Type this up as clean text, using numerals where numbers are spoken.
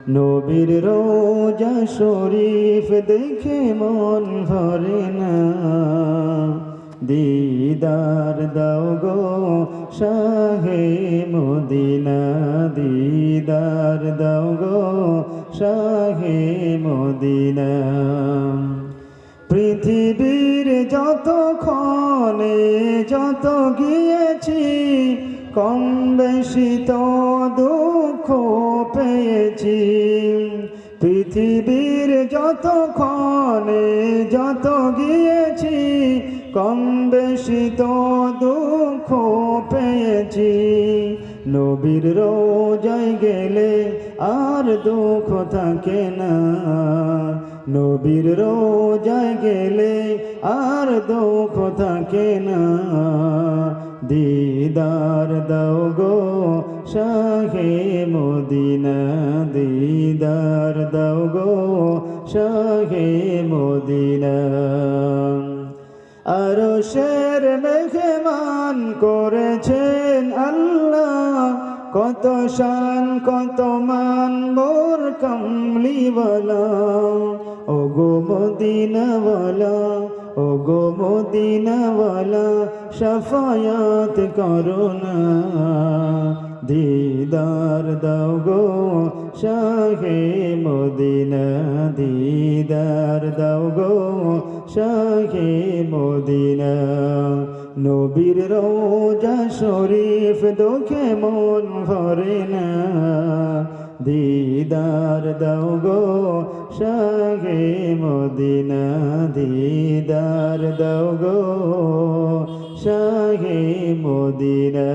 নবীর রোজা শরীফ দেখে মন ভরে না, দিদার দাও গো শাহে মদিনা, দিদার দাও গো শাহে মদিনা। পৃথিবীর যত ক্ষণে যত গিয়েছি, কম বেশি তো দুঃখ পেয়েছি। পৃথিবীর যত ক্ষণে যত গিয়েছি, কম বেশি তো দুঃখ পেয়েছি। নবীর রোজায় গেলে আর দুঃখ থাকে না, নবীর রোজায় গেলে আর দুঃখ থাকে না। দিদার দাও গো শাহে মদিনা, দিদার দাও গো শাহে মদিনা। আরশের মেহমান করেছেন আল্লাহ, কত শান কত মান মোর কামলিওয়ালা। ও গো মদিনাওয়ালা, ও গো মদিনাওয়ালা, শাফায়াত করো না। দিদার দাও গো শাহে মদিনা, দিদার দাও গো শাহে মদিনা। নবীর রোজা শরীফ দেখে মন ভরে না, দিদার দাও গো শাহে মদিনা, দিদার দাও গো শাহে মদিনা।